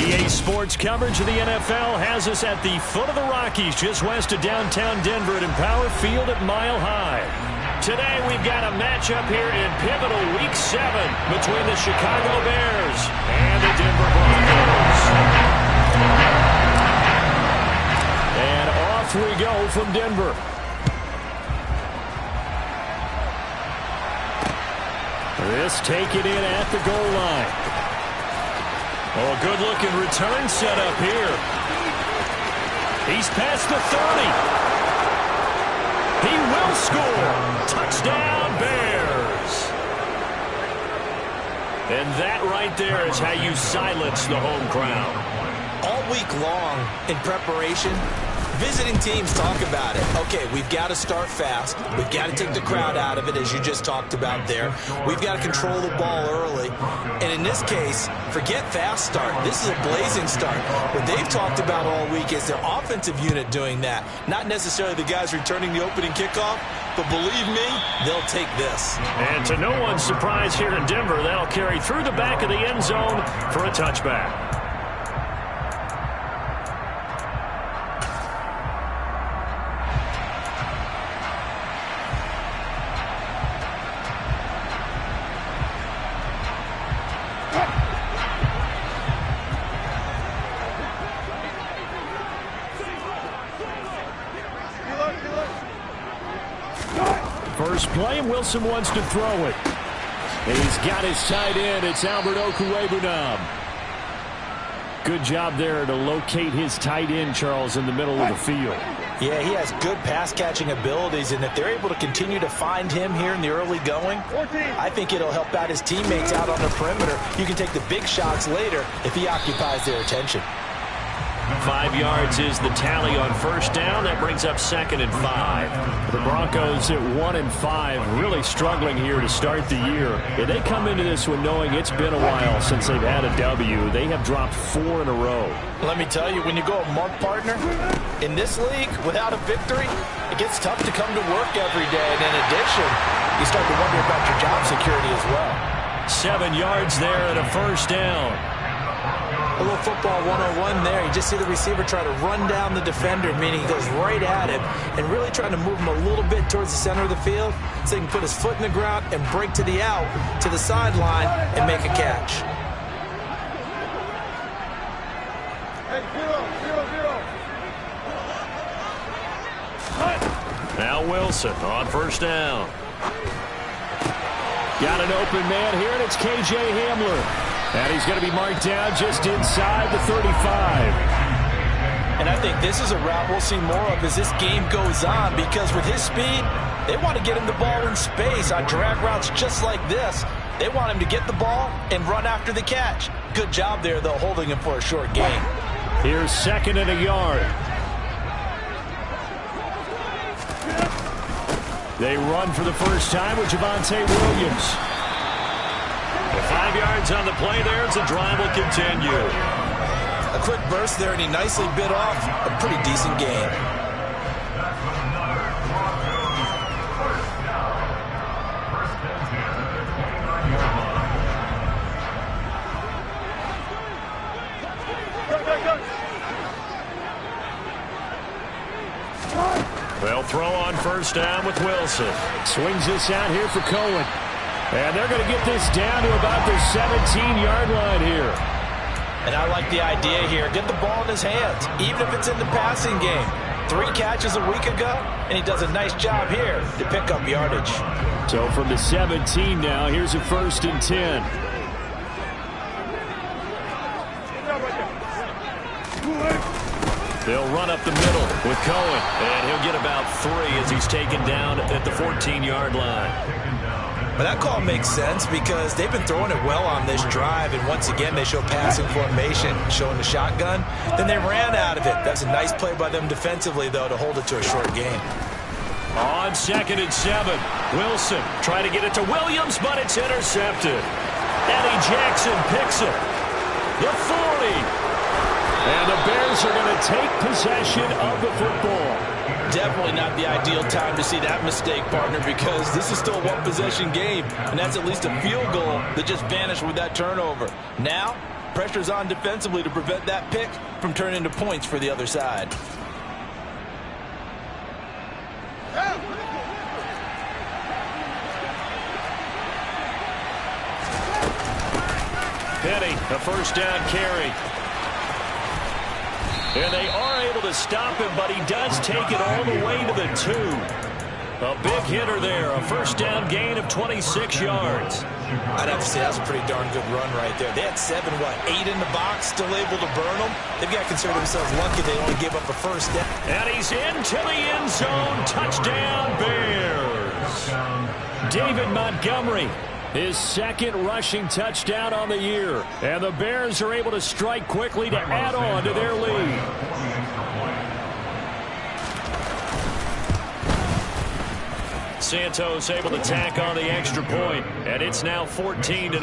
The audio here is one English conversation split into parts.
EA Sports coverage of the NFL has us at the foot of the Rockies, just west of downtown Denver at Empower Field at Mile High. Today we've got a matchup here in pivotal Week 7 between the Chicago Bears and the Denver Broncos. And off we go from Denver. This taken in at the goal line. Oh, good-looking return set up here. He's past the 30. He will score. Touchdown, Bears. And that right there is how you silence the home crowd. All week long in preparation, visiting teams talk about it. Okay, we've got to start fast. We've got to take the crowd out of it, as you just talked about there. We've got to control the ball early. And in this case, forget fast start. This is a blazing start. What they've talked about all week is their offensive unit doing that. Not necessarily the guys returning the opening kickoff, but believe me, they'll take this. And to no one's surprise here in Denver, that'll carry through the back of the end zone for a touchback. First play, Wilson wants to throw it. And he's got his tight end. It's Albert Okwuegbunam. Good job there to locate his tight end, Charles, in the middle of the field. Yeah, he has good pass-catching abilities, and if they're able to continue to find him here in the early going, I think it'll help out his teammates out on the perimeter. You can take the big shots later if he occupies their attention. 5 yards is the tally on first down. That brings up 2nd and 5. The Broncos at 1-5, really struggling here to start the year. And they come into this one knowing it's been a while since they've had a W. They have dropped 4 in a row. Let me tell you, when you go a month, partner, in this league, without a victory, it gets tough to come to work every day. And in addition, you start to wonder about your job security as well. 7 yards there and a first down. A little football 101 there. You just see the receiver try to run down the defender, meaning he goes right at him and really trying to move him a little bit towards the center of the field so he can put his foot in the ground and break to the out, to the sideline, and make a catch. Now Wilson on first down. Got an open man here, and it's K.J. Hamler. And he's going to be marked down just inside the 35. And I think this is a route we'll see more of as this game goes on, because with his speed, they want to get him the ball in space on drag routes just like this. They want him to get the ball and run after the catch. Good job there, though, holding him for a short gain. Here's 2nd and a yard. They run for the first time with Javonte Williams. 5 yards on the play there. It's a drive will continue. A quick burst there, and he nicely bit off a pretty decent gain. They'll throw on first down with Wilson. Swings this out here for Cohen. And they're going to get this down to about the 17-yard line here. And I like the idea here. Get the ball in his hands, even if it's in the passing game. 3 catches a week ago, and he does a nice job here to pick up yardage. So from the 17 now, here's a 1st and 10. They'll run up the middle with Cohen, and he'll get about 3 as he's taken down at the 14-yard line. But that call makes sense because they've been throwing it well on this drive, and once again they show passing formation, showing the shotgun. Then they ran out of it. That's a nice play by them defensively, though, to hold it to a short gain. On 2nd and 7, Wilson trying to get it to Williams, but it's intercepted. Eddie Jackson picks it. The 40. And the Bears are going to take possession of the football. Definitely not the ideal time to see that mistake, partner, because this is still a one-possession game, and that's at least a field goal that just vanished with that turnover. Now, Pressure's on defensively to prevent that pick from turning into points for the other side. Penny, a first down carry. And they are able to stop him, but he does take it all the way to the 2. A big hitter there, a first down gain of 26 yards. I'd have to say that's a pretty darn good run right there. They had 8 in the box, still able to burn them. They've got to consider themselves lucky they only gave up a first down. And he's into the end zone. Touchdown, Bears. David Montgomery, his second rushing touchdown on the year. And the Bears are able to strike quickly to add on to their lead. Santos able to tack on the extra point, and it's now 14-0.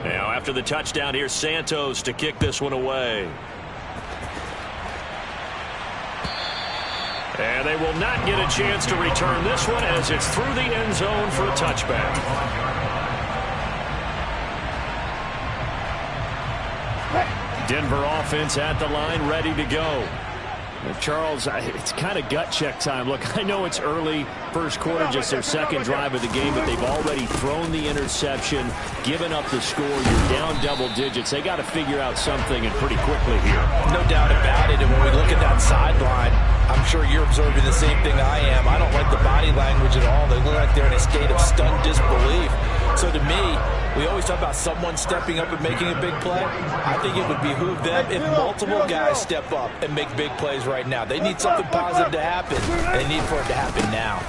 Now after the touchdown, here's Santos to kick this one away. And they will not get a chance to return this one as it's through the end zone for a touchback. Denver offense at the line, ready to go. Charles, it's kind of gut check time. Look, I know it's early, first quarter, just their second drive of the game, but they've already thrown the interception, given up the score. You're down double digits. They got to figure out something, and pretty quickly here. No doubt about it, and when we look at that sideline, I'm sure you're observing the same thing I am. I don't like the body language at all. They look like they're in a state of stunned disbelief. So to me, we always talk about someone stepping up and making a big play. I think it would behoove them if multiple guys step up and make big plays right now. They need something positive to happen. They need for it to happen now.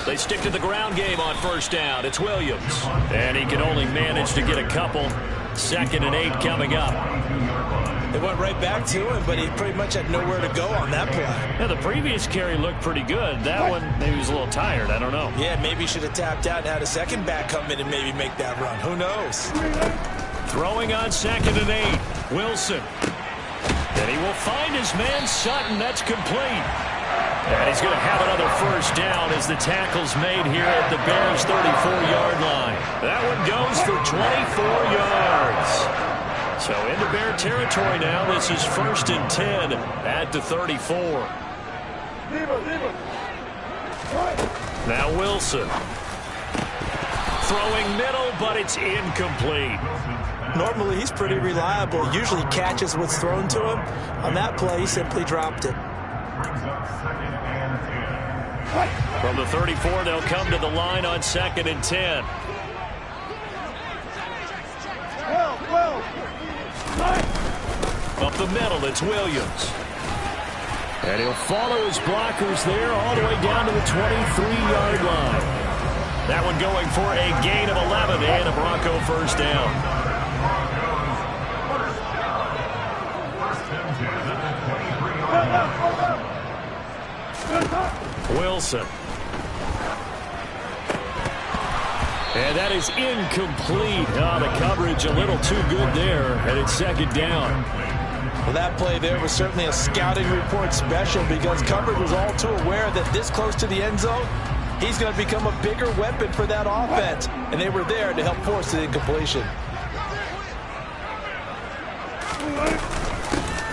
They stick to the ground game on first down. It's Williams. And he can only manage to get a couple. 2nd and 8 coming up. They went right back to him, but he pretty much had nowhere to go on that play. Yeah, the previous carry looked pretty good. That one, maybe he was a little tired. I don't know. Yeah, maybe he should have tapped out and had a second back come in and maybe make that run. Who knows? Throwing on 2nd and 8. Wilson. And he will find his man Sutton. That's complete. And he's going to have another first down as the tackle's made here at the Bears' 34-yard line. That one goes for 24 yards. So into Bear territory now. This is 1st and 10 at the 34. Now Wilson. Throwing middle, but it's incomplete. Normally, he's pretty reliable. Usually catches what's thrown to him. On that play, he simply dropped it. From the 34, they'll come to the line on 2nd and 10. Up the middle, it's Williams. And he'll follow his blockers there all the way down to the 23-yard line. That one going for a gain of 11 and a Bronco first down. Wilson. And that is incomplete. Oh, the coverage a little too good there, and it's 2nd down. Well, that play there was certainly a scouting report special because coverage was all too aware that this close to the end zone, he's going to become a bigger weapon for that offense, and they were there to help force the incompletion.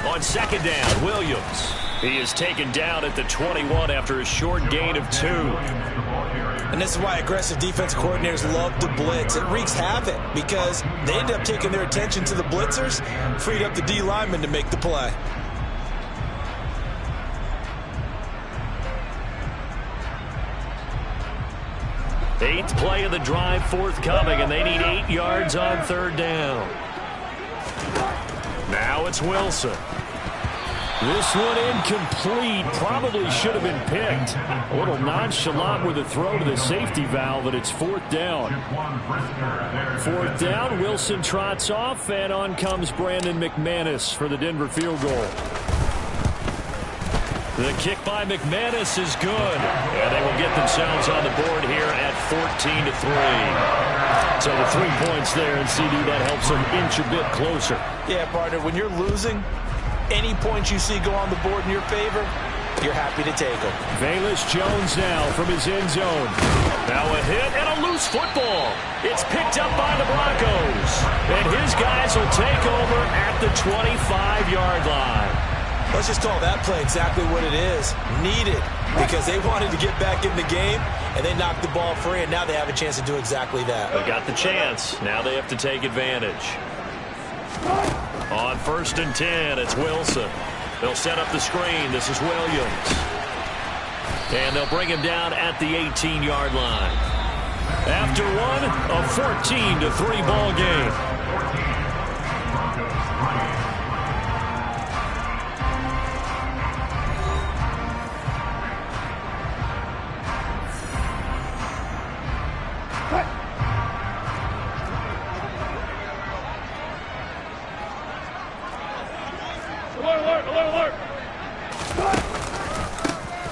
On 2nd down, Williams. He is taken down at the 21 after a short gain of 2. And this is why aggressive defense coordinators love to blitz. It wreaks havoc because they end up taking their attention to the blitzers, freed up the D lineman to make the play. Eighth play of the drive forthcoming, and they need 8 yards on 3rd down. Now it's Wilson. This one incomplete. Probably should have been picked. A little nonchalant with a throw to the safety valve, and it's 4th down. 4th down, Wilson trots off, and on comes Brandon McManus for the Denver field goal. The kick by McManus is good, and they will get themselves on the board here at 14-3. So the 3 points there, and CD, that helps them inch a bit closer. Yeah, partner, when you're losing, any points you see go on the board in your favor, you're happy to take them. Velus Jones now from his end zone. Now a hit and a loose football. It's picked up by the Broncos. And his guys will take over at the 25-yard line. Let's just call that play exactly what it is. Needed, because they wanted to get back in the game, and they knocked the ball free, and now they have a chance to do exactly that. They got the chance. Now they have to take advantage. On 1st and 10, it's Wilson. They'll set up the screen. This is Williams. And they'll bring him down at the 18-yard line. After one, a 14-3 ball game.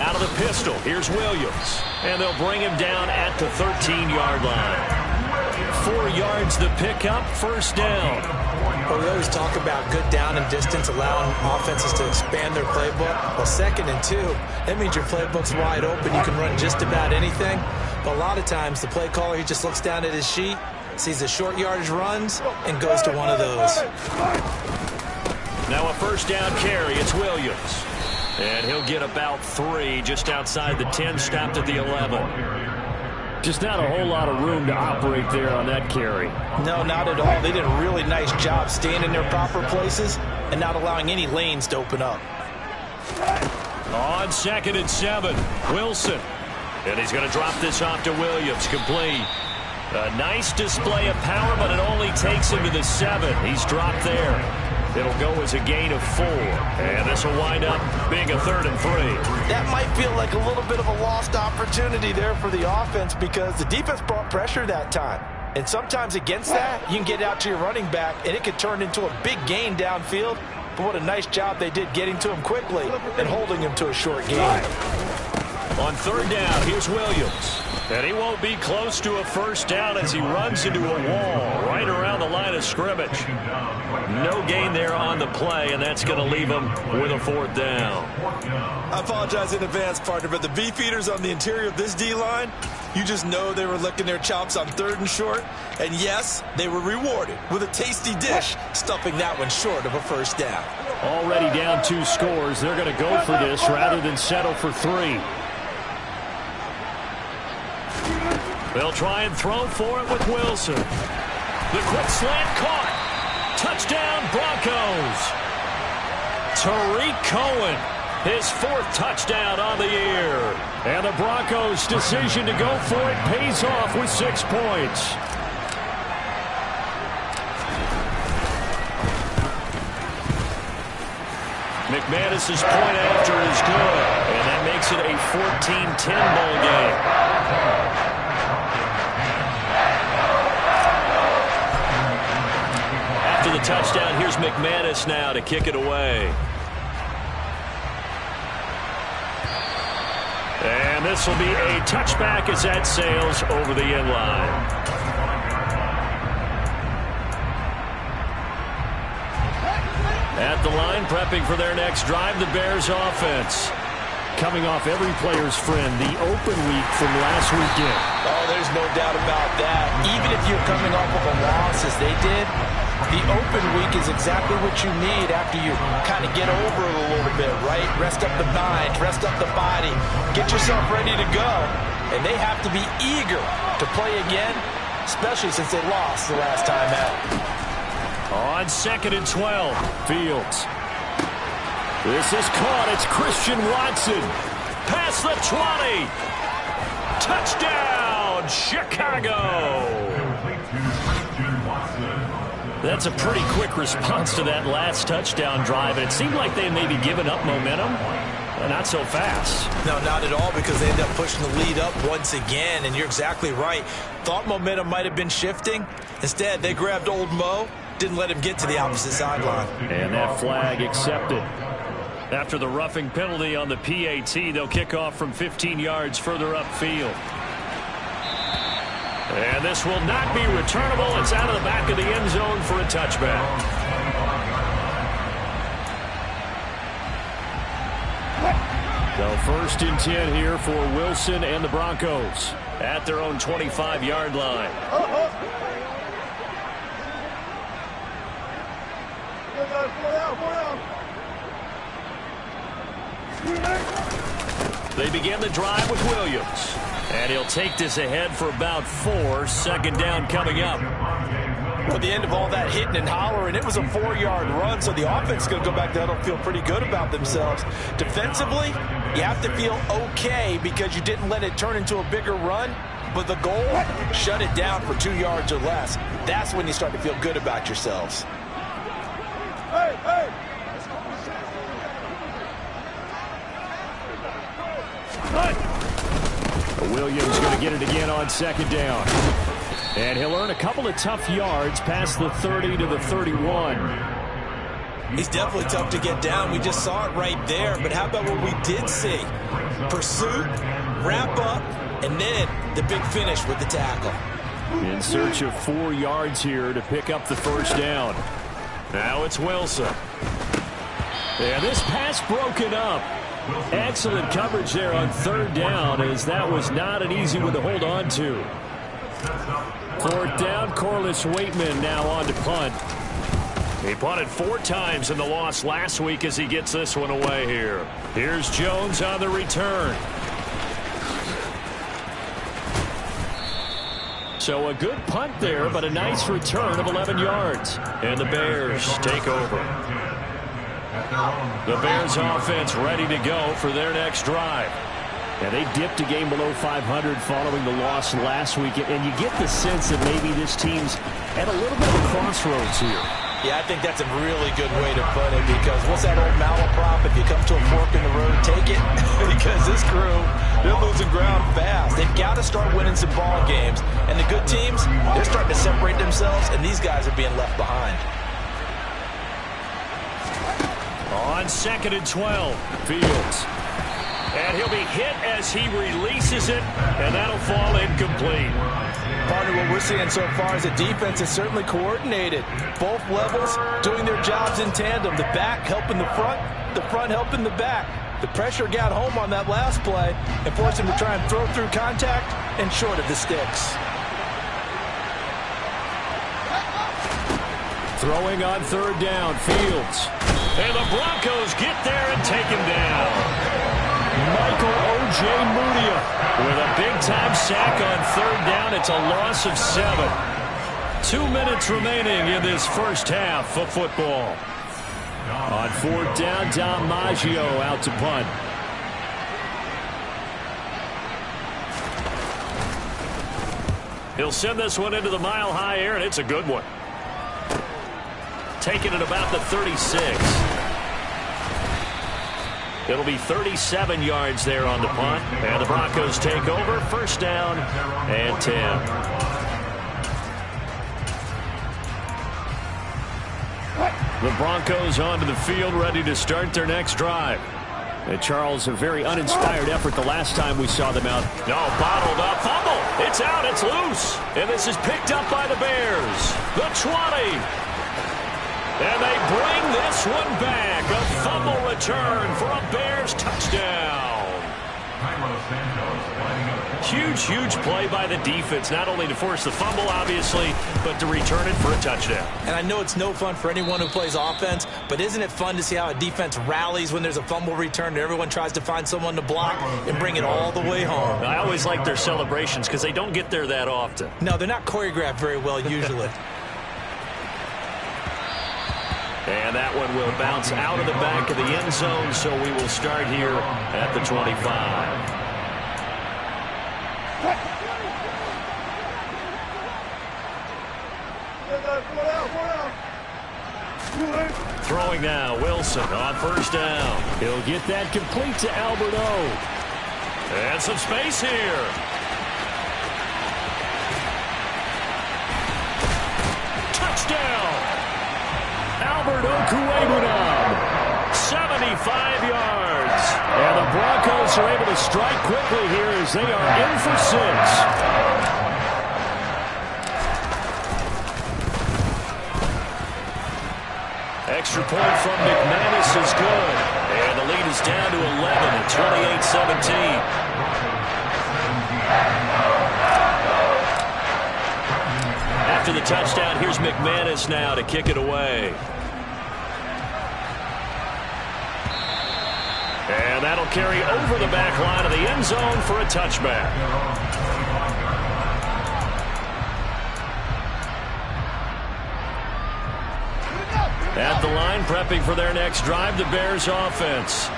Out of the pistol, here's Williams. And they'll bring him down at the 13-yard line. 4 yards the pickup, first down. Well, we always talk about good down and distance, allowing offenses to expand their playbook. Well, 2nd and 2, that means your playbook's wide open. You can run just about anything. But a lot of times, the play caller, he just looks down at his sheet, sees the short yardage runs, and goes to one of those. Now a first down carry. It's Williams. And he'll get about 3 just outside the 10, stopped at the 11. Just not a whole lot of room to operate there on that carry. No, not at all. They did a really nice job staying in their proper places and not allowing any lanes to open up. On 2nd and 7, Wilson. And he's going to drop this off to Williams, complete. A nice display of power, but it only takes him to the 7. He's dropped there. It'll go as a gain of 4. And this will wind up being a 3rd and 3. That might feel like a little bit of a lost opportunity there for the offense because the defense brought pressure that time. And sometimes against that, you can get out to your running back, and it could turn into a big gain downfield. But what a nice job they did getting to him quickly and holding him to a short gain. On 3rd down, here's Williams. And he won't be close to a first down as he runs into a wall right around the line of scrimmage. No gain there on the play, and that's going to leave him with a 4th down. I apologize in advance, partner, but the beefeaters on the interior of this D-line, you just know they were licking their chops on 3rd and short. And yes, they were rewarded with a tasty dish, stuffing that one short of a first down. Already down 2 scores. They're going to go for this rather than settle for 3. They'll try and throw for it with Wilson. The quick slant caught. Touchdown, Broncos. Tariq Cohen, his 4th touchdown on the year. And the Broncos' decision to go for it pays off with 6 points. McManus's point after is good. And that makes it a 14-10 ball game. After the touchdown, here's McManus now to kick it away. And this will be a touchback as that sails over the end line. At the line, prepping for their next drive, the Bears offense. Coming off every player's friend, the open week from last weekend. Oh, there's no doubt about that. Even if you're coming off of a loss as they did, the open week is exactly what you need after you kind of get over it a little bit, right? Rest up the mind, rest up the body, get yourself ready to go. And they have to be eager to play again, especially since they lost the last time out. On 2nd and 12, Fields. This is caught. It's Christian Watson. Past the 20. Touchdown, Chicago. That's a pretty quick response to that last touchdown drive. And it seemed like they may be giving up momentum. Not so fast. No, not at all, because they end up pushing the lead up once again. And you're exactly right. Thought momentum might have been shifting. Instead, they grabbed old Mo. Didn't let him get to the opposite sideline. And that flag accepted. After the roughing penalty on the PAT, they'll kick off from 15 yards further upfield. And this will not be returnable. It's out of the back of the end zone for a touchback. So 1st and 10 here for Wilson and the Broncos at their own 25-yard line. They begin the drive with Williams. And he'll take this ahead for about 4. 2nd down coming up. Well, at the end of all that hitting and hollering, it was a 4-yard run, so the offense is going to go back there and feel pretty good about themselves. Defensively, you have to feel okay because you didn't let it turn into a bigger run, but the goal, shut it down for 2 yards or less. That's when you start to feel good about yourselves. Hey, hey. Williams going to get it again on 2nd down. And he'll earn a couple of tough yards past the 30 to the 31. He's definitely tough to get down. We just saw it right there. But how about what we did see? Pursuit, wrap up, and then the big finish with the tackle. In search of 4 yards here to pick up the 1st down. Now it's Wilson. And this pass broken up. Excellent coverage there on 3rd down, as that was not an easy one to hold on to. 4th down, Corliss Waitman now on to punt. He punted 4 times in the loss last week as he gets this one away here. Here's Jones on the return. So a good punt there, but a nice return of 11 yards. And the Bears take over. The Bears offense ready to go for their next drive. And they dipped a game below 500 following the loss last week. And you get the sense that maybe this team's at a little bit of a crossroads here. Yeah, I think that's a really good way to put it, because what's that old malaprop? If you come to a fork in the road, take it. Because this crew, they're losing ground fast. They've got to start winning some ball games. And the good teams, they're starting to separate themselves, and these guys are being left behind. On 2nd and 12, Fields. And he'll be hit as he releases it, and that'll fall incomplete. Partner, what we're seeing so far is the defense is certainly coordinated. Both levels doing their jobs in tandem. The back helping the front helping the back. The pressure got home on that last play and forced him to try and throw through contact and short of the sticks. Throwing on 3rd down, Fields. And the Broncos get there and take him down. Michael O.J. Mudia with a big-time sack on 3rd down. It's a loss of 7. 2 minutes remaining in this first half of football. On 4th down, Dom Maggio out to punt. He'll send this one into the mile-high air, and it's a good one. Taking it about the 36. It'll be 37 yards there on the punt. And the Broncos take over. 1st down and 10. The Broncos onto the field, ready to start their next drive. And Charles, a very uninspired effort the last time we saw them out. No, bottled up. Fumble. It's out. It's loose. And this is picked up by the Bears. The 20. And they bring this one back. A fumble return for a Bears touchdown. Huge, huge play by the defense, not only to force the fumble, obviously, but to return it for a touchdown. And I know it's no fun for anyone who plays offense, but isn't it fun to see how a defense rallies when there's a fumble return and everyone tries to find someone to block and bring it all the way home? I always like their celebrations because they don't get there that often. No, they're not choreographed very well usually. And that one will bounce out of the back of the end zone, so we will start here at the 25. Throwing now, Wilson on 1st down. He'll get that complete to Albert O. And some space here. Touchdown! Albert Okuemunam, 75 yards. And the Broncos are able to strike quickly here as they are in for 6. Extra point from McManus is good. And the lead is down to 11 28-17. After the touchdown, here's McManus now to kick it away. And that'll carry over the back line of the end zone for a touchback. At the line, prepping for their next drive, the Bears offense.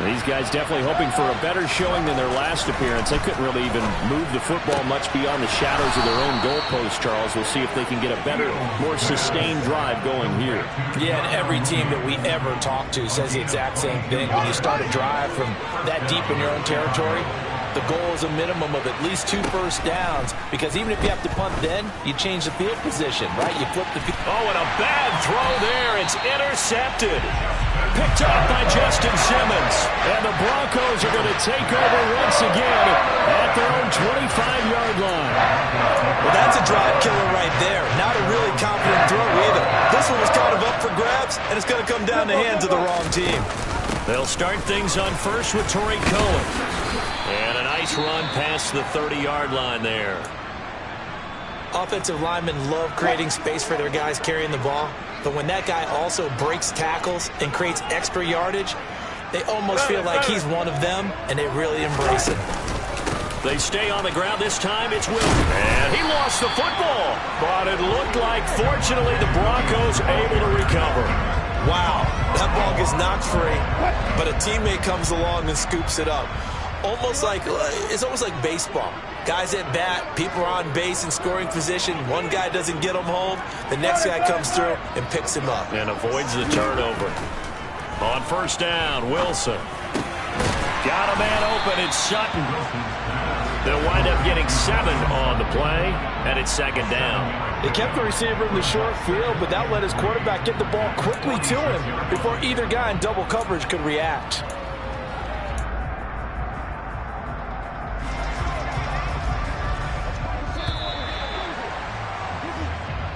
These guys definitely hoping for a better showing than their last appearance. They couldn't really even move the football much beyond the shadows of their own goalpost, Charles. We'll see if they can get a better, more sustained drive going here. Yeah, and every team that we ever talk to says the exact same thing. When you start a drive from that deep in your own territory, the goal is a minimum of at least 2 first downs, because even if you have to punt then, you change the field position, right? You flip the field. Oh, and a bad throw there. It's intercepted. Picked up by Justin Simmons. And the Broncos are going to take over once again at their own 25-yard line. Well, that's a drive killer right there. Not a really confident throw either. This one was kind of up for grabs, and it's going to come down the hands of the wrong team. They'll start things on first with Torrey Cohen. And a nice run past the 30-yard line there. Offensive linemen love creating space for their guys carrying the ball. But when that guy also breaks tackles and creates extra yardage, they almost feel like he's one of them, and they really embrace it. They stay on the ground this time. It's Wilson. And he lost the football. But it looked like, fortunately, the Broncos able to recover. Wow, that ball gets knocked free, but a teammate comes along and scoops it up. It's almost like baseball. Guys at bat, people are on base in scoring position. One guy doesn't get him home. The next guy comes through and picks him up. And avoids the turnover. On first down, Wilson. Got a man open. It's Sutton. They'll wind up getting 7 on the play, and it's second down. They kept the receiver in the short field, but that let his quarterback get the ball quickly to him before either guy in double coverage could react.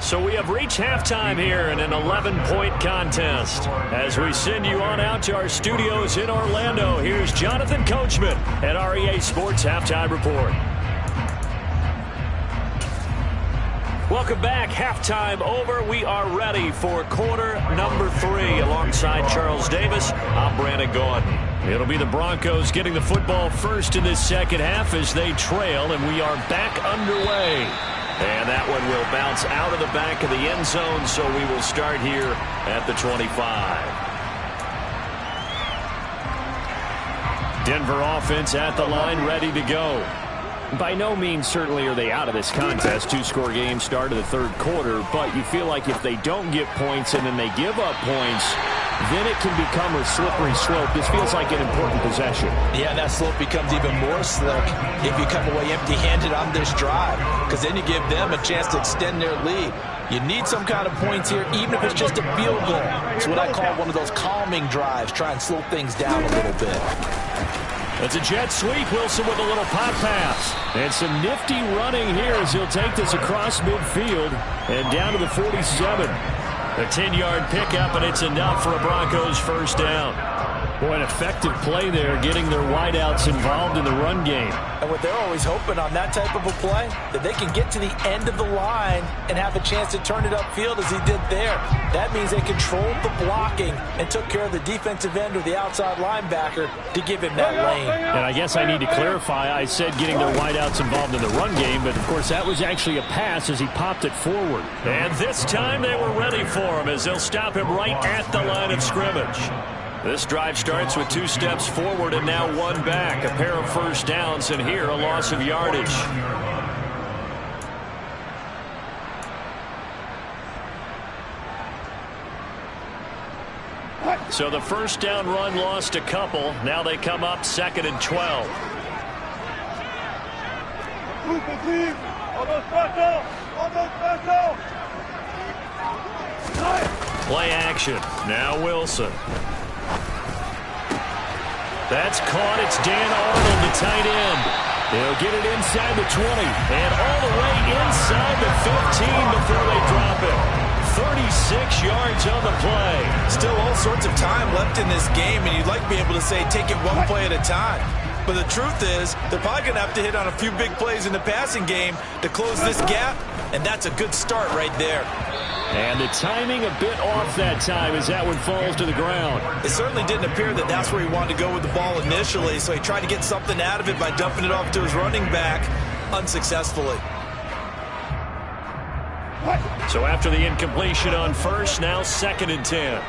So we have reached halftime here in an 11-point contest. As we send you on out to our studios in Orlando, here's Jonathan Coachman at REA Sports Halftime Report. Welcome back. Halftime over. We are ready for quarter number 3. Alongside Charles Davis, I'm Brandon Gaudin. It'll be the Broncos getting the football first in this second half as they trail, and we are back underway. And that one will bounce out of the back of the end zone, so we will start here at the 25. Denver offense at the line, ready to go. By no means certainly are they out of this contest. 2-score game start of the third quarter, but you feel like if they don't get points and then they give up points, then it can become a slippery slope. This feels like an important possession. Yeah, that slope becomes even more slick if you come away empty-handed on this drive, because then you give them a chance to extend their lead. You need some kind of points here, even if it's just a field goal. It's what I call one of those calming drives. Try and slow things down a little bit. It's a jet sweep. Wilson with a little pop pass. And some nifty running here as he'll take this across midfield and down to the 47. A 10-yard pickup, and it's enough for a Broncos first down. Boy, an effective play there, getting their wideouts involved in the run game. And what they're always hoping on that type of a play, that they can get to the end of the line and have a chance to turn it upfield as he did there. That means they controlled the blocking and took care of the defensive end or the outside linebacker to give him that lane. And I guess I need to clarify, I said getting their wideouts involved in the run game, but of course that was actually a pass as he popped it forward. And this time they were ready for him as they'll stop him right at the line of scrimmage. This drive starts with 2 steps forward and now 1 back. A pair of first downs, and here a loss of yardage. So the first down run lost a couple. Now they come up 2nd and 12. Play action. Now Wilson. That's caught. It's Dan Arnold, the tight end. They'll get it inside the 20 and all the way inside the 15 before they drop it. 36 yards on the play. Still all sorts of time left in this game, and you'd like to be able to say take it one play at a time. But the truth is, they're probably going to have to hit on a few big plays in the passing game to close this gap, and that's a good start right there. And the timing a bit off that time as that one falls to the ground. It certainly didn't appear that that's where he wanted to go with the ball initially, so he tried to get something out of it by dumping it off to his running back unsuccessfully. So after the incompletion on first, now 2nd and 10.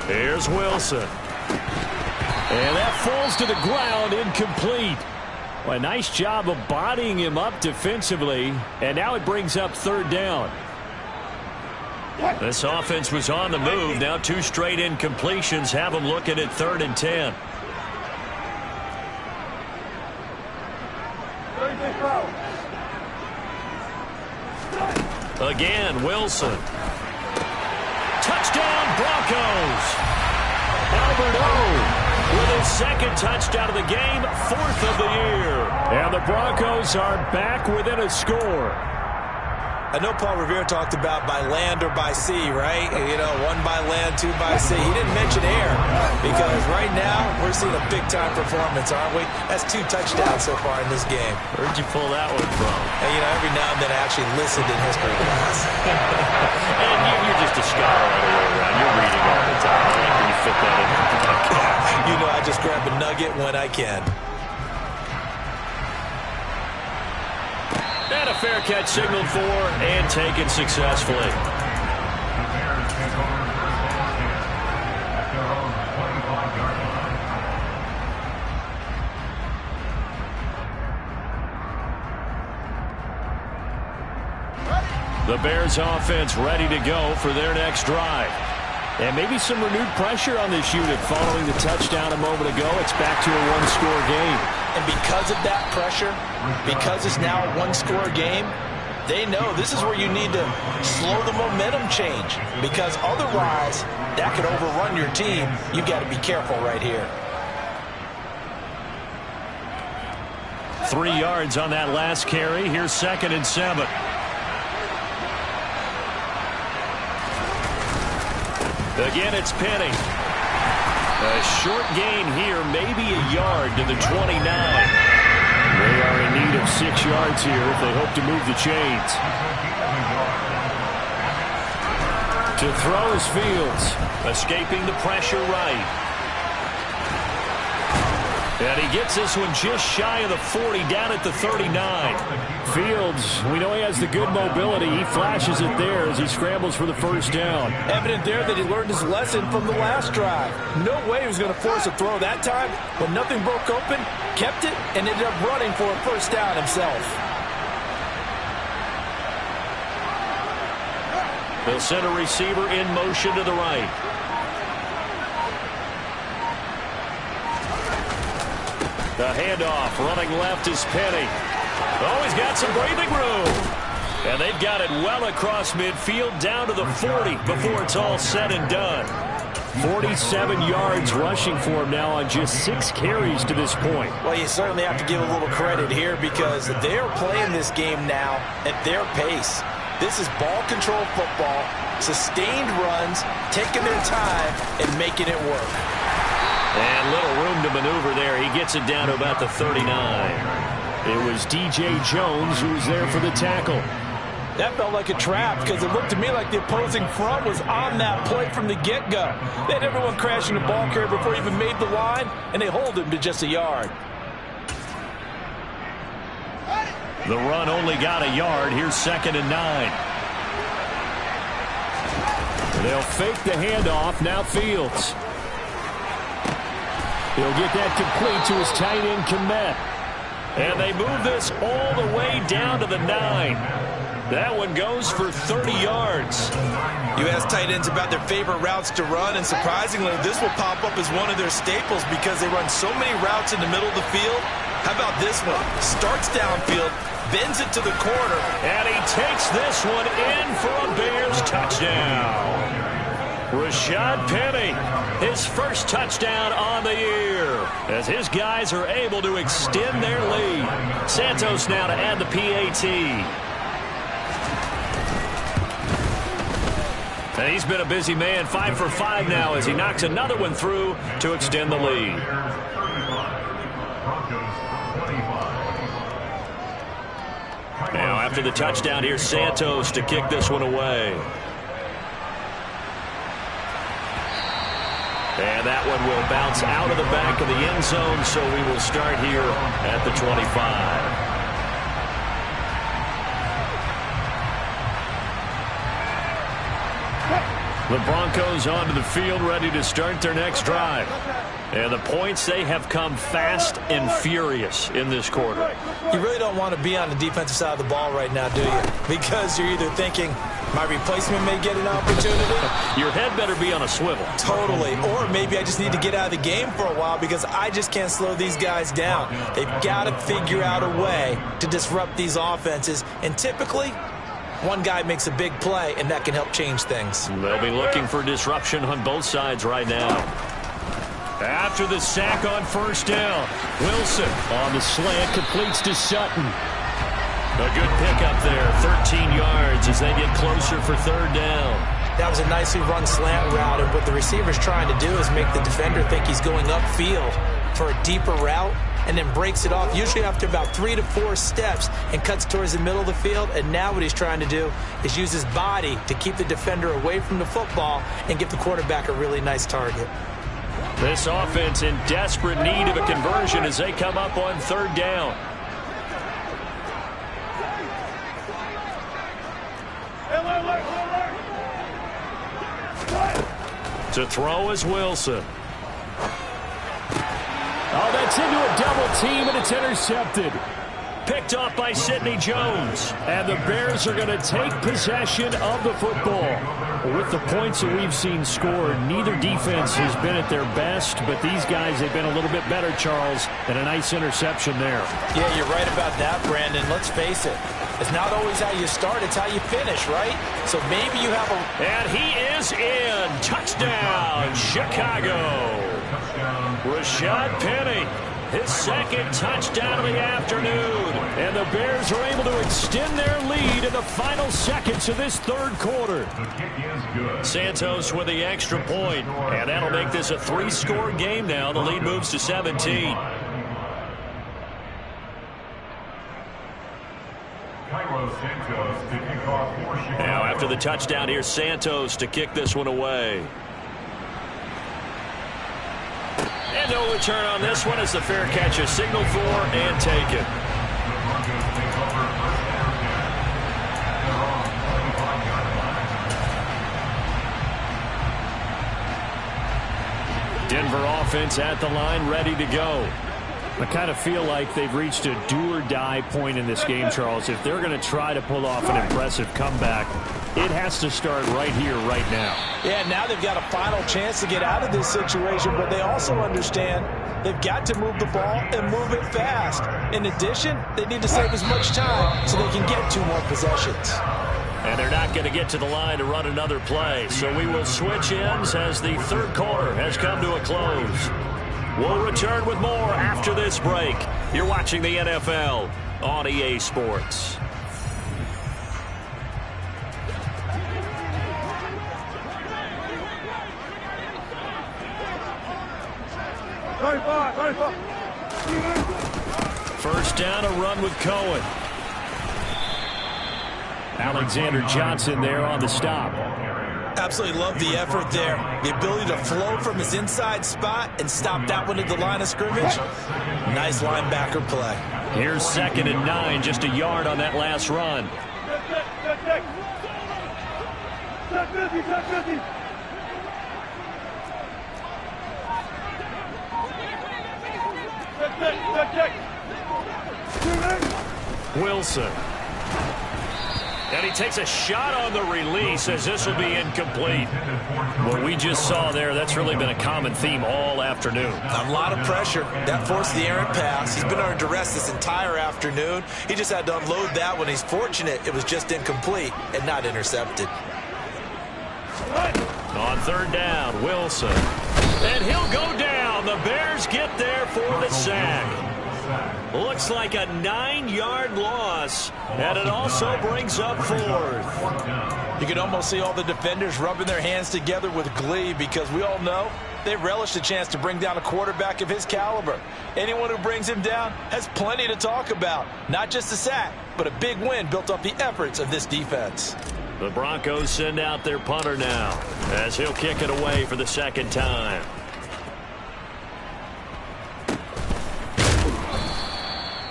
Here's Wilson. And that falls to the ground, incomplete. Well, a nice job of bodying him up defensively. And now it brings up 3rd down. This offense was on the move. Now 2 straight incompletions have them looking at 3rd and 10. Again, Wilson. Touchdown, Broncos. Albert O with his 2nd touchdown of the game, 4th of the year. And the Broncos are back within a score. I know Paul Revere talked about by land or by sea, right? You know, 1 by land, 2 by sea. He didn't mention air because right now we're seeing a big-time performance, aren't we? That's 2 touchdowns so far in this game. Where'd you pull that one from? And, you know, every now and then I actually listened in history class. And you're just a scholar all the way around. You're reading all the time. I like when you fit that in the podcast. You know, I just grab a nugget when I can. And a fair catch signaled for and taken successfully. The Bears offense ready to go for their next drive. And maybe some renewed pressure on this unit following the touchdown a moment ago. It's back to a 1-score game. And because of that pressure, because it's now a 1-score game, they know this is where you need to slow the momentum change. Because otherwise, that could overrun your team. You've got to be careful right here. 3 yards on that last carry. Here's 2nd and 7. Again, it's Penny. A short gain here, maybe a yard to the 29. They are in need of 6 yards here if they hope to move the chains. To throw is Fields, escaping the pressure right. And he gets this one just shy of the 40, down at the 39. Fields, we know he has the good mobility. He flashes it there as he scrambles for the 1st down. Evident there that he learned his lesson from the last drive. No way he was going to force a throw that time. When nothing broke open, kept it, and ended up running for a 1st down himself. They'll send a receiver in motion to the right. The handoff, running left is Penny. Oh, he's got some breathing room. And they've got it well across midfield, down to the 40 before it's all said and done. 47 yards rushing for him now on just 6 carries to this point. Well, you certainly have to give a little credit here because they're playing this game now at their pace. This is ball control football, sustained runs, taking their time, and making it work. And little room to maneuver there. He gets it down to about the 39. It was D.J. Jones who was there for the tackle. That felt like a trap because it looked to me like the opposing front was on that play from the get-go. They had everyone crashing the ball carrier before he even made the line, and they hold him to just a yard. The run only got a yard. Here's 2nd and 9. They'll fake the handoff. Now Fields. He'll get that complete to his tight end, Kmet. And they move this all the way down to the 9. That one goes for 30 yards. You ask tight ends about their favorite routes to run, and surprisingly, this will pop up as one of their staples because they run so many routes in the middle of the field. How about this one? Starts downfield, bends it to the corner. And he takes this one in for a Bears touchdown. Rashad Penny, his first touchdown on the year, as his guys are able to extend their lead. Santos now to add the PAT. And he's been a busy man, 5 for 5 now as he knocks another one through to extend the lead. Now after the touchdown, here's Santos to kick this one away. And that one will bounce out of the back of the end zone, so we will start here at the 25. The Broncos onto the field, ready to start their next drive. And the points, they have come fast and furious in this quarter. You really don't want to be on the defensive side of the ball right now, do you? Because you're either thinking, my replacement may get an opportunity. Your head better be on a swivel. Totally. Or maybe I just need to get out of the game for a while because I just can't slow these guys down. They've got to figure out a way to disrupt these offenses. And typically, one guy makes a big play, and that can help change things. They'll be looking for disruption on both sides right now. After the sack on first down, Wilson on the slant completes to Sutton. A good pickup there, 13 yards as they get closer for third down. That was a nicely run slant route, and what the receiver's trying to do is make the defender think he's going upfield for a deeper route, and then breaks it off, usually after about 3 to 4 steps, and cuts towards the middle of the field. And now what he's trying to do is use his body to keep the defender away from the football and give the quarterback a really nice target. This offense in desperate need of a conversion as they come up on third down. To throw is Wilson. Oh, that's into a double team, and it's intercepted. Picked off by Sidney Jones. And the Bears are going to take possession of the football. With the points that we've seen scored, neither defense has been at their best, but these guys have been a little bit better, Charles, and a nice interception there. Yeah, you're right about that, Brandon. Let's face it. It's not always how you start, it's how you finish, right? So maybe you have a... And he is in. Touchdown, Chicago. Rashad Penny, his second touchdown of the afternoon. And the Bears are able to extend their lead in the final seconds of this third quarter. Santos with the extra point, and that'll make this a 3-score game now. The lead moves to 17. Now after the touchdown, here's Santos to kick this one away. And no return on this one as the fair catch is signaled for and taken. Denver offense at the line, ready to go. I kind of feel like they've reached a do-or-die point in this game, Charles. If they're going to try to pull off an impressive comeback, it has to start right here, right now. Yeah, now they've got a final chance to get out of this situation, but they also understand they've got to move the ball and move it fast. In addition, they need to save as much time so they can get 2 more possessions. And they're not going to get to the line to run another play, so we will switch ends as the third quarter has come to a close. We'll return with more after this break. You're watching the NFL on EA Sports. First down, a run with Cohen. Alexander Johnson there on the stop. Absolutely love the effort there. The ability to flow from his inside spot and stop that one at the line of scrimmage. Nice linebacker play. Here's 2nd and 9, just a yard on that last run. Wilson. And he takes a shot on the release as this will be incomplete. What we just saw there, that's really been a common theme all afternoon. A lot of pressure. That forced the errant pass. He's been under duress this entire afternoon. He just had to unload that one. He's fortunate it was just incomplete and not intercepted. On third down, Wilson. And he'll go down. The Bears get there for the sack. Looks like a 9-yard loss, and it also brings up fourth. You can almost see all the defenders rubbing their hands together with glee because we all know they relish the chance to bring down a quarterback of his caliber. Anyone who brings him down has plenty to talk about. Not just a sack, but a big win built off the efforts of this defense. The Broncos send out their punter now as he'll kick it away for the second time.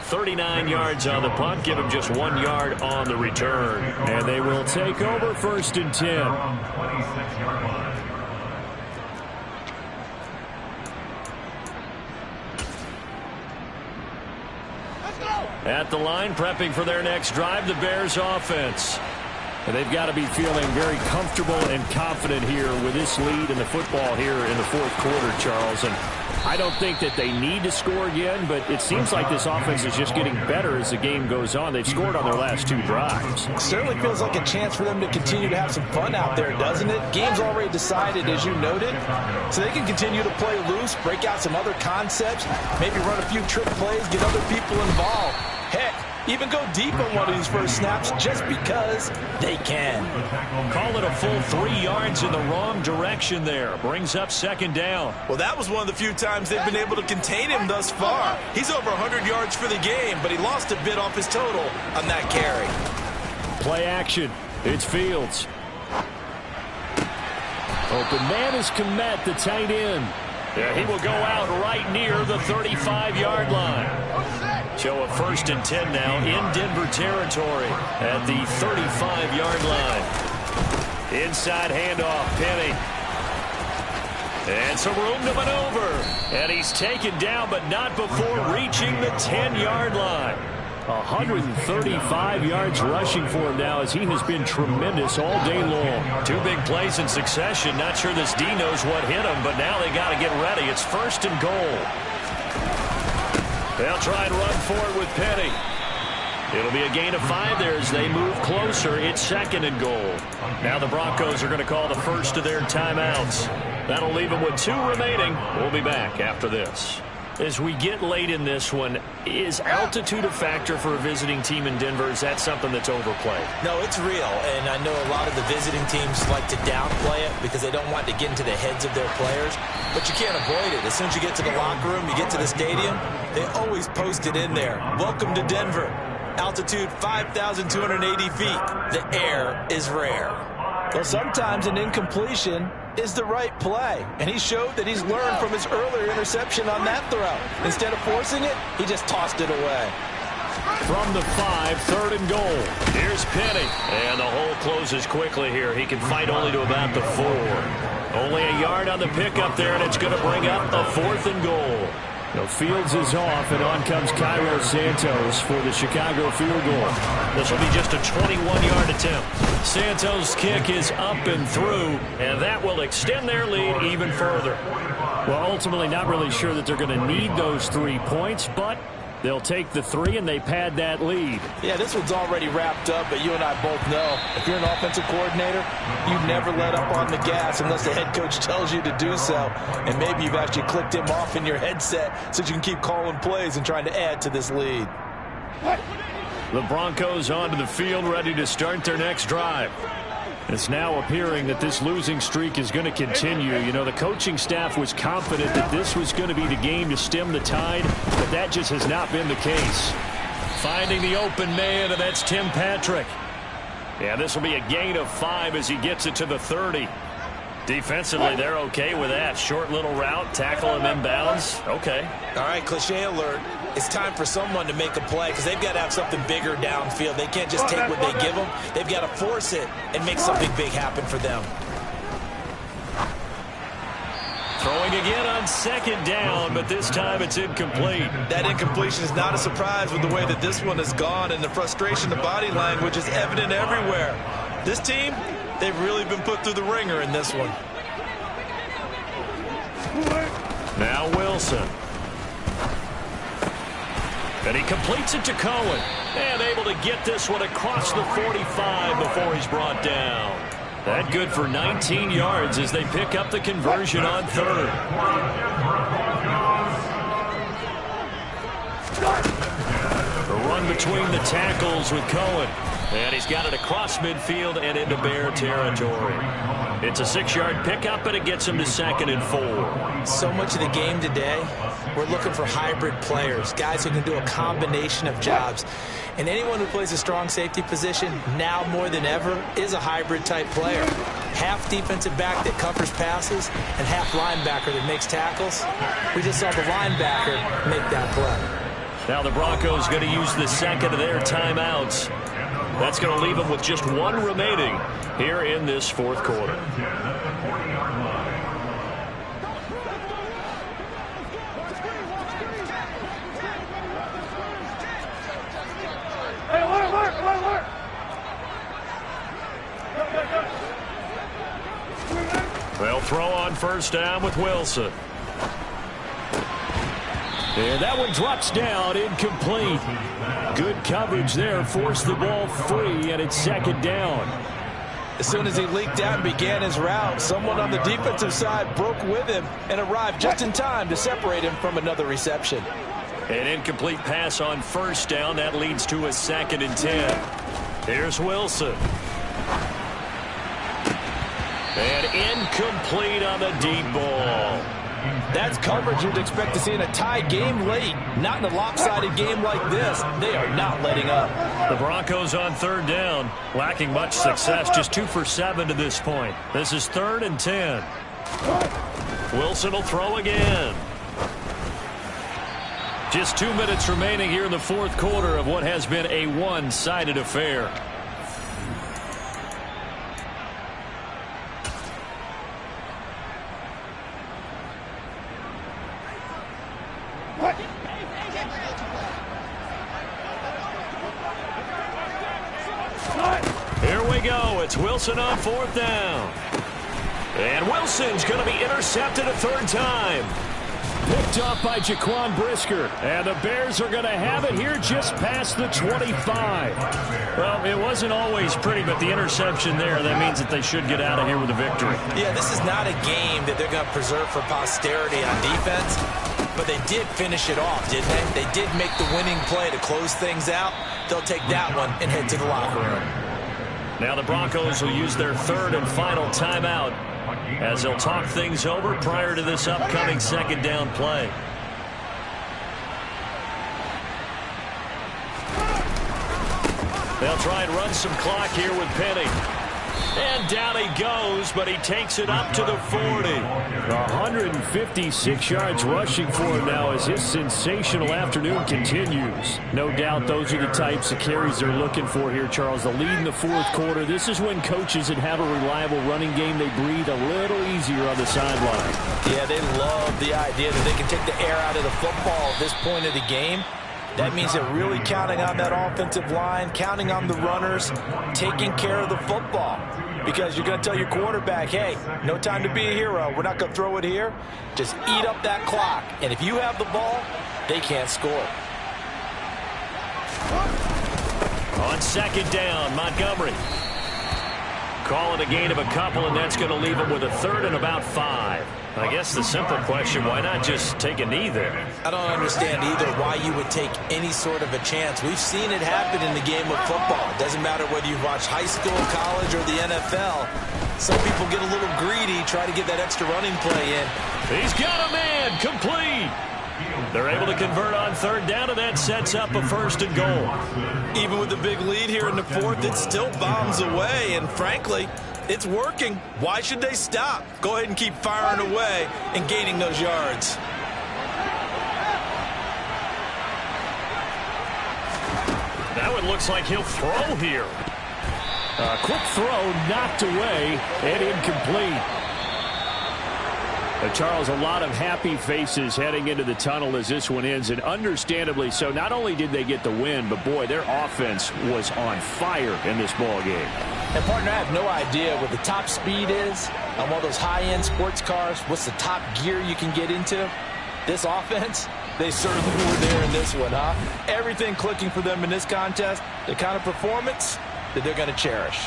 39 yards on the punt, give him just 1 yard on the return. And they will take over first and 10. At the line, prepping for their next drive, the Bears offense. And they've got to be feeling very comfortable and confident here with this lead in the football here in the fourth quarter, Charles. And I don't think that they need to score again, but it seems like this offense is just getting better as the game goes on. They've scored on their last 2 drives. Certainly feels like a chance for them to continue to have some fun out there, doesn't it? Game's already decided, as you noted, so they can continue to play loose, break out some other concepts, maybe run a few trick plays, get other people involved. Heck, even go deep on one of these first snaps just because they can. Call it a full 3 yards in the wrong direction there. Brings up second down. Well, that was one of the few times they've been able to contain him thus far. He's over 100 yards for the game, but he lost a bit off his total on that carry. Play action. It's Fields. Open man is Kmet, the tight end. Yeah, he will go out right near the 35-yard line. Show a first and 10 now in Denver territory at the 35-yard line. Inside handoff, Penny. And some room to maneuver. And he's taken down, but not before reaching the 10-yard line. 135 yards rushing for him now as he has been tremendous all day long. 2 big plays in succession. Not sure this D knows what hit him, but now they got to get ready. It's first and goal. They'll try and run for it with Penny. It'll be a gain of 5 there as they move closer. It's second and goal. Now the Broncos are going to call the first of their timeouts. That'll leave them with 2 remaining. We'll be back after this. As we get late in this one, is altitude a factor for a visiting team in Denver? Is that something that's overplayed? No, it's real, and I know a lot of the visiting teams like to downplay it because they don't want to get into the heads of their players, but you can't avoid it. As soon as you get to the locker room, you get to the stadium, they always post it in there. Welcome to Denver. Altitude 5,280 feet. The air is rare. Well, sometimes an incompletion is the right play, and he showed that he's learned from his earlier interception on that throw. Instead of forcing it, he just tossed it away. From the 5, third and goal. Here's Penny, and the hole closes quickly here. He can fight only to about the 4. Only a yard on the pickup there, and it's going to bring up a 4th and goal. Now Fields is off, and on comes Cairo Santos for the Chicago field goal. This will be just a 21-yard attempt. Santos' kick is up and through, and that will extend their lead even further. Well, ultimately not really sure that they're going to need those 3 points, but they'll take the 3 and they pad that lead. Yeah, this one's already wrapped up, but you and I both know if you're an offensive coordinator, you never let up on the gas unless the head coach tells you to do so. And maybe you've actually clicked him off in your headset so you can keep calling plays and trying to add to this lead. The Broncos onto the field, ready to start their next drive. It's now appearing that this losing streak is going to continue. You know, the coaching staff was confident that this was going to be the game to stem the tide, but that just has not been the case. Finding the open man, and that's Tim Patrick. Yeah, this will be a gain of 5 as he gets it to the 30. Defensively, they're okay with that. Short little route, tackle him inbounds. Okay. All right, cliche alert. It's time for someone to make a play because they've got to have something bigger downfield. They can't just take what they give them. They've got to force it and make something big happen for them. Throwing again on second down, but this time it's incomplete. That incompletion is not a surprise with the way that this one has gone, and the frustration, the body language is evident everywhere. This team, they've really been put through the ringer in this one. Now Wilson. And he completes it to Cohen. And able to get this one across the 45 before he's brought down. That good for 19 yards as they pick up the conversion on third. A run between the tackles with Cohen. And he's got it across midfield and into Bear territory. It's a 6-yard pickup, and it gets him to 2nd and 4. So much of the game today, we're looking for hybrid players, guys who can do a combination of jobs. And anyone who plays a strong safety position, now more than ever, is a hybrid-type player. Half defensive back that covers passes and half linebacker that makes tackles. We just saw the linebacker make that play. Now the Broncos going to use the second of their timeouts. That's going to leave them with just one remaining here in this fourth quarter. They'll throw on first down with Wilson. And that one drops down, incomplete. Good coverage there, forced the ball free, and it's 2nd down. As soon as he leaked out and began his route, someone on the defensive side broke with him and arrived just in time to separate him from another reception. An incomplete pass on first down. That leads to a 2nd and 10. Here's Wilson. And incomplete on the deep ball. That's coverage you'd expect to see in a tie game late. Not in a lopsided game like this. They are not letting up. The Broncos on 3rd down, lacking much success, just 2 for 7 to this point. This is 3rd and 10. Wilson will throw again. Just 2 minutes remaining here in the fourth quarter of what has been a one-sided affair. Here we go. It's Wilson on 4th down. And Wilson's going to be intercepted a 3rd time. Picked off by Jaquan Brisker. And the Bears are going to have it here just past the 25. Well, it wasn't always pretty, but the interception there, that means that they should get out of here with a victory. Yeah, this is not a game that they're going to preserve for posterity on defense. But they did finish it off, didn't they? They did make the winning play to close things out. They'll take that one and head to the locker room. Now the Broncos will use their 3rd and final timeout as they'll talk things over prior to this upcoming 2nd down play. They'll try and run some clock here with Penny. And down he goes, but he takes it up to the 40. 156 yards rushing for him now as his sensational afternoon continues. No doubt those are the types of carries they're looking for here, Charles. The lead in the fourth quarter. This is when coaches that have a reliable running game, they breathe a little easier on the sideline. Yeah, they love the idea that they can take the air out of the football at this point of the game. That means they're really counting on that offensive line, counting on the runners, taking care of the football. Because you're going to tell your quarterback, hey, no time to be a hero. We're not going to throw it here. Just eat up that clock. And if you have the ball, they can't score. On 2nd down, Montgomery. Call it a gain of a couple, and that's going to leave him with a 3rd and about 5. I guess the simple question, why not just take a knee there? I don't understand either why you would take any sort of a chance. We've seen it happen in the game of football. It doesn't matter whether you watch high school, college, or the NFL. Some people get a little greedy, try to get that extra running play in. He's got a man, complete. They're able to convert on 3rd down, and that sets up a 1st and goal. Even with the big lead here in the 4th, it still bombs away, and frankly, it's working. Why should they stop? Go ahead and keep firing away and gaining those yards. That one looks like he'll throw here. A quick throw knocked away and incomplete. Charles, a lot of happy faces heading into the tunnel as this one ends, and understandably so. Not only did they get the win, but, boy, their offense was on fire in this ball game. And, partner, I have no idea what the top speed is on one of those high-end sports cars. What's the top gear you can get into? This offense, they certainly were there in this one, huh? Everything clicking for them in this contest, the kind of performance that they're going to cherish.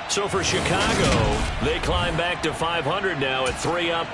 So for Chicago, they climb back to 500 now at 3 up.